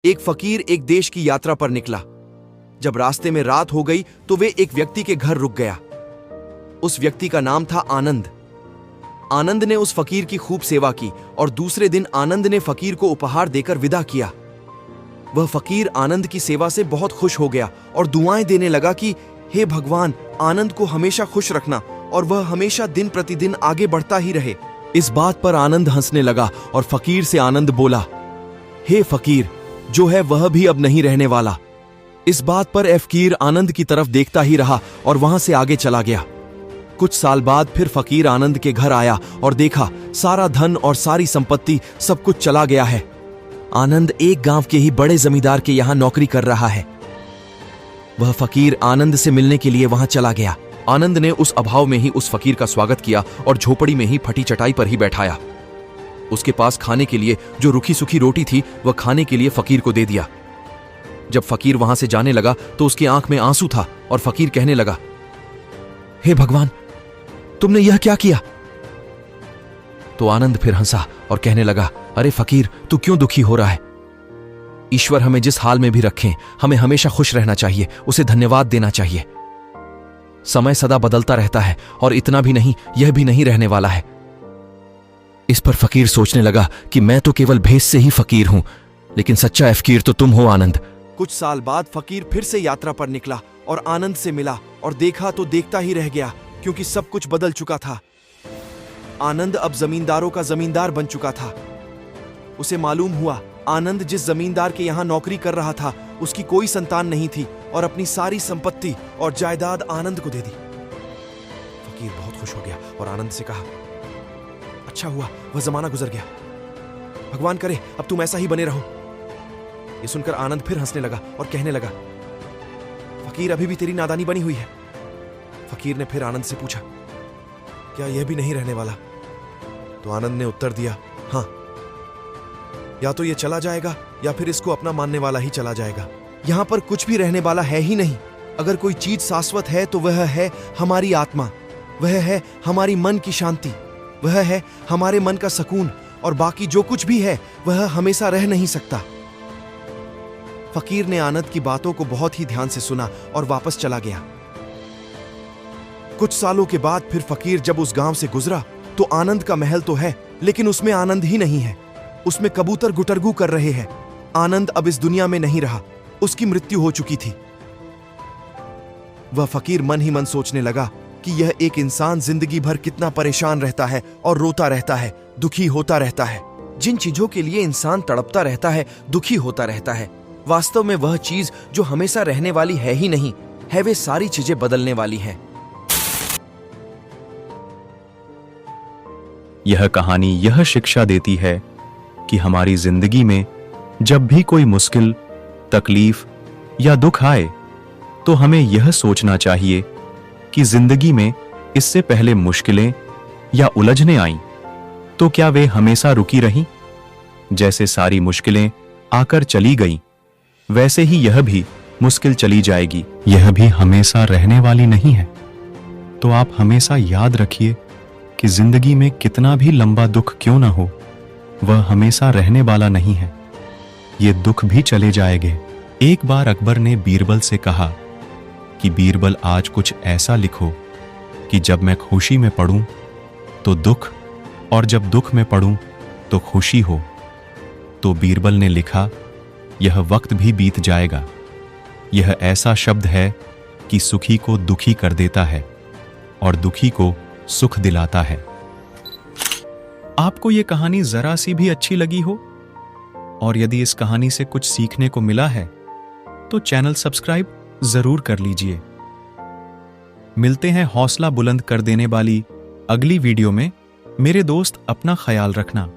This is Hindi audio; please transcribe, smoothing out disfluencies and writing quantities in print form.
एक फकीर एक देश की यात्रा पर निकला। जब रास्ते में रात हो गई तो वे एक व्यक्ति के घर रुक गया। उस व्यक्ति का नाम था आनंद। आनंद ने उस फकीर की खूब सेवा की और दूसरे दिन आनंद ने फकीर को उपहार देकर विदा किया। वह फकीर आनंद की सेवा से बहुत खुश हो गया और दुआएं देने लगा कि हे भगवान, आनंद को हमेशा खुश रखना और वह हमेशा दिन प्रतिदिन आगे बढ़ता ही रहे। इस बात पर आनंद हंसने लगा और फकीर से आनंद बोला, हे फकीर, जो है वह भी अब नहीं रहने वाला। इस बात पर फकीर आनंद की तरफ देखता ही रहा और वहां से आगे चला गया। कुछ साल बाद फिर फकीर आनंद के घर आया और देखा सारा धन और सारी संपत्ति सब कुछ चला गया है। आनंद एक गांव के ही बड़े जमींदार के यहां नौकरी कर रहा है। वह फकीर आनंद से मिलने के लिए वहां चला गया। आनंद ने उस अभाव में ही उस फकीर का स्वागत किया और झोपड़ी में ही फटी चटाई पर ही बैठाया। उसके पास खाने के लिए जो रूखी सूखी रोटी थी वह खाने के लिए फकीर को दे दिया। जब फकीर वहां से जाने लगा तो उसकी आंख में आंसू था और फकीर कहने लगा, हे भगवान, तुमने यह क्या किया? तो आनंद फिर हंसा और कहने लगा, अरे फकीर, तू क्यों दुखी हो रहा है? ईश्वर हमें जिस हाल में भी रखें, हमें हमेशा खुश रहना चाहिए, उसे धन्यवाद देना चाहिए। समय सदा बदलता रहता है और इतना भी नहीं, यह भी नहीं रहने वाला है। इस पर फकीर सोचने लगा कि मैं तो केवल भेष से ही फकीर हूं, लेकिन सच्चा फकीर तो तुम हो आनंद। कुछ साल बाद फकीर फिर से यात्रा पर निकला और आनंद से मिला और देखा तो देखता ही रह गया, क्योंकि सब कुछ बदल चुका था। आनंद अब जमींदारों का जमींदार बन चुका था। उसे मालूम हुआ आनंद जिस जमींदार के यहां नौकरी कर रहा था उसकी कोई संतान नहीं थी और अपनी सारी संपत्ति और जायदाद आनंद को दे दी। फकीर बहुत खुश हो गया और आनंद से कहा, अच्छा हुआ वह जमाना गुजर गया। भगवान करे अब तुम ऐसा ही बने रहो। यह सुनकर आनंद फिर हंसने लगा और कहने लगा, फकीर, अभी भी तेरी नादानी बनी हुई है। फकीर ने फिर आनंद से पूछा, क्या यह भी नहीं रहने वाला? तो आनंद ने उत्तर दिया, हां, या तो यह चला जाएगा या फिर इसको अपना मानने वाला ही चला जाएगा। यहां पर कुछ भी रहने वाला है ही नहीं। अगर कोई चीज शाश्वत है तो वह है हमारी आत्मा, वह है हमारी मन की शांति, वह है हमारे मन का सुकून, और बाकी जो कुछ भी है वह हमेशा रह नहीं सकता। फकीर ने आनंद की बातों को बहुत ही ध्यान से सुना और वापस चला गया। कुछ सालों के बाद फिर फकीर जब उस गांव से गुजरा तो आनंद का महल तो है, लेकिन उसमें आनंद ही नहीं है। उसमें कबूतर गुटरगू कर रहे हैं। आनंद अब इस दुनिया में नहीं रहा, उसकी मृत्यु हो चुकी थी। वह फकीर मन ही मन सोचने लगा कि यह एक इंसान जिंदगी भर कितना परेशान रहता है और रोता रहता है, दुखी होता रहता है। जिन चीजों के लिए इंसान तड़पता रहता है, दुखी होता रहता है, वास्तव में वह चीज जो हमेशा रहने वाली है ही नहीं है, वे सारी चीजें बदलने वाली हैं। यह कहानी यह शिक्षा देती है कि हमारी जिंदगी में जब भी कोई मुश्किल, तकलीफ या दुख आए तो हमें यह सोचना चाहिए कि जिंदगी में इससे पहले मुश्किलें या उलझनें आईं तो क्या वे हमेशा रुकी रहीं? जैसे सारी मुश्किलें आकर चली गईं, वैसे ही यह भी मुश्किल चली जाएगी। यह भी हमेशा रहने वाली नहीं है। तो आप हमेशा याद रखिए कि जिंदगी में कितना भी लंबा दुख क्यों ना हो, वह हमेशा रहने वाला नहीं है। ये दुख भी चले जाएंगे। एक बार अकबर ने बीरबल से कहा कि बीरबल, आज कुछ ऐसा लिखो कि जब मैं खुशी में पढ़ूं तो दुख, और जब दुख में पढ़ूं तो खुशी हो। तो बीरबल ने लिखा, यह वक्त भी बीत जाएगा। यह ऐसा शब्द है कि सुखी को दुखी कर देता है और दुखी को सुख दिलाता है। आपको यह कहानी जरा सी भी अच्छी लगी हो और यदि इस कहानी से कुछ सीखने को मिला है तो चैनल सब्सक्राइब जरूर कर लीजिए। मिलते हैं हौसला बुलंद कर देने वाली अगली वीडियो में। मेरे दोस्त, अपना ख्याल रखना।